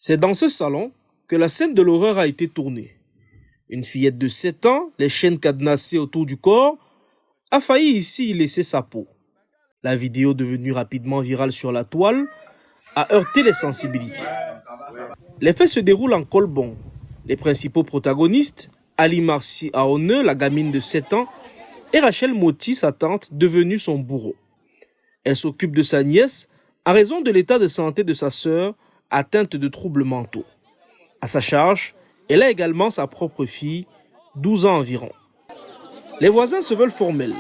C'est dans ce salon que la scène de l'horreur a été tournée. Une fillette de 7 ans, les chaînes cadenassées autour du corps, a failli ici y laisser sa peau. La vidéo devenue rapidement virale sur la toile a heurté les sensibilités. Les faits se déroulent en Kolbong. Les principaux protagonistes, Ali Marci Aone, la gamine de 7 ans, et Rachel Moti, sa tante, devenue son bourreau. Elle s'occupe de sa nièce en raison de l'état de santé de sa sœur atteinte de troubles mentaux. À sa charge, elle a également sa propre fille, 12 ans environ. Les voisins se veulent formels.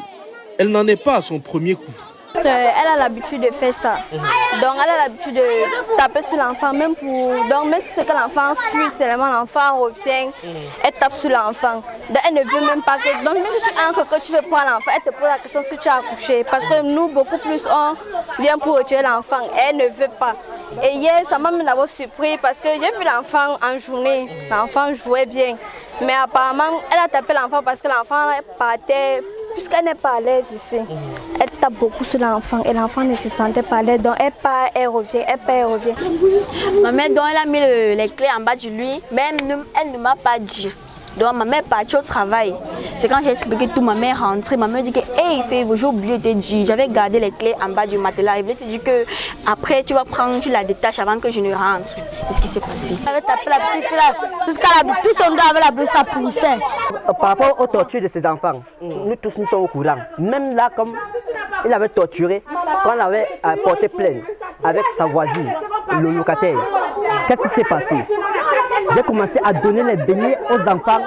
Elle n'en est pas à son premier coup. Elle a l'habitude de faire ça. Donc elle a l'habitude de taper sur l'enfant, même si c'est que l'enfant fuit, seulement l'enfant revient, elle tape sur l'enfant. Donc elle ne veut même pas que. Donc même si tu veux prendre l'enfant, elle te pose la question si tu as accouché. Parce que nous, beaucoup plus, on vient pour retirer l'enfant. Elle ne veut pas. Et hier, ça m'a même d'abord surpris parce que j'ai vu l'enfant en journée. L'enfant jouait bien. Mais apparemment, elle a tapé l'enfant parce que l'enfant partait. Puisqu'elle n'est pas à l'aise ici, elle tape beaucoup sur l'enfant et l'enfant ne se sentait pas à l'aise. Donc elle part, elle revient, elle part, elle revient. Ma mère, donc, elle a mis les clés en bas de lui, mais elle ne m'a pas dit. Donc ma mère est partie au travail. C'est quand j'ai expliqué tout, ma mère est rentrée. Ma mère dit que hey, j'ai oublié de te dire. J'avais gardé les clés en bas du matelas. Elle voulait te dire que après tu vas prendre, tu la détaches avant que je ne rentre. Qu'est-ce qui s'est passé? Elle avait tapé la petite fille là, jusqu'à tout son dos avec la blessure, ça poussait. Par rapport aux tortures de ses enfants, nous tous nous sommes au courant. Même là, comme il avait torturé, quand il avait porté plainte avec sa voisine, le locataire, qu'est-ce qui s'est passé? J'ai commencé à donner les beignets aux enfants.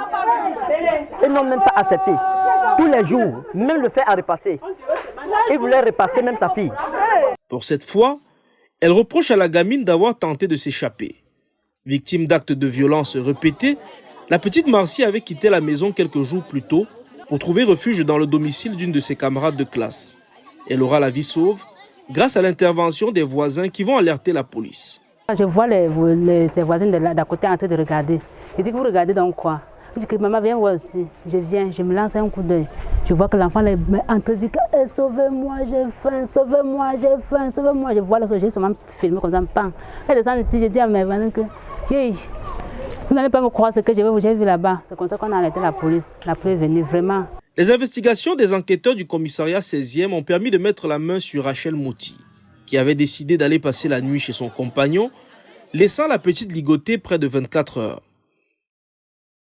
Ils n'ont même pas accepté. Tous les jours, même le fait à repasser. Ils voulaient repasser même sa fille. Pour cette fois, elle reproche à la gamine d'avoir tenté de s'échapper. Victime d'actes de violence répétés, la petite Marci avait quitté la maison quelques jours plus tôt pour trouver refuge dans le domicile d'une de ses camarades de classe. Elle aura la vie sauve grâce à l'intervention des voisins qui vont alerter la police. Je vois ses voisines d'à côté en train de regarder. Je dis que vous regardez donc quoi? Je dis que maman viens voir aussi. Je viens, je me lance un coup d'œil. Je vois que l'enfant est en train de dire sauvez-moi, j'ai faim, sauvez-moi, j'ai faim, sauvez-moi. Je vois le j'ai seulement filmé comme ça, pan. Elle descend ici, je dis à mes voisins que vous n'allez pas me croire ce que j'ai vu là-bas. C'est comme ça qu'on a arrêté la police. La police est venue vraiment. Les investigations des enquêteurs du commissariat 16e ont permis de mettre la main sur Rachel Moti, qui avait décidé d'aller passer la nuit chez son compagnon, laissant la petite ligoter près de 24 heures.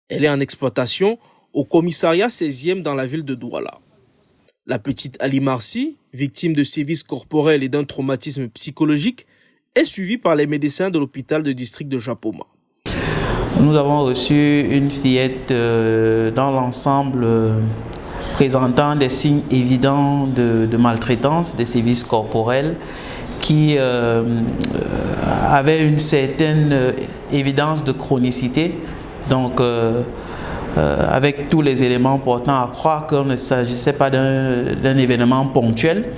Elle est en exploitation au commissariat 16e dans la ville de Douala. La petite Ali Marci, victime de sévices corporels et d'un traumatisme psychologique, est suivie par les médecins de l'hôpital de district de Japoma. Nous avons reçu une fillette dans l'ensemble présentant des signes évidents de maltraitance, des sévices corporels, qui avait une certaine évidence de chronicité, donc avec tous les éléments portant à croire qu'il ne s'agissait pas d'un événement ponctuel.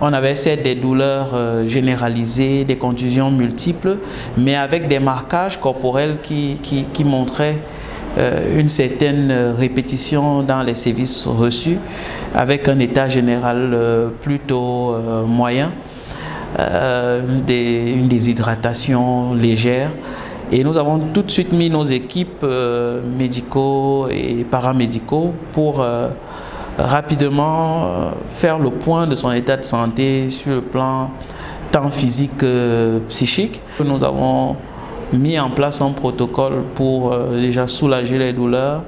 On avait certes des douleurs généralisées, des contusions multiples, mais avec des marquages corporels qui montraient une certaine répétition dans les sévices reçus, avec un état général plutôt moyen. Une déshydratation légère, et nous avons tout de suite mis nos équipes médicaux et paramédicaux pour rapidement faire le point de son état de santé sur le plan tant physique que psychique. Nous avons mis en place un protocole pour déjà soulager les douleurs,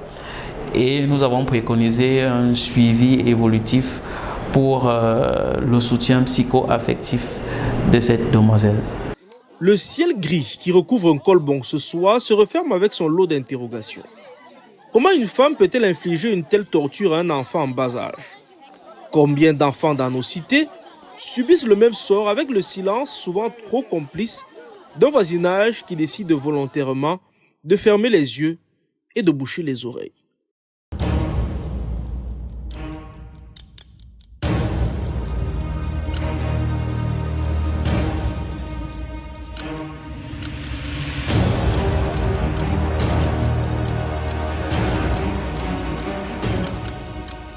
et nous avons préconisé un suivi évolutif pour le soutien psycho-affectif de cette demoiselle. Le ciel gris qui recouvre un Kolbong ce soir se referme avec son lot d'interrogations. Comment une femme peut-elle infliger une telle torture à un enfant en bas âge? Combien d'enfants dans nos cités subissent le même sort avec le silence souvent trop complice d'un voisinage qui décide volontairement de fermer les yeux et de boucher les oreilles?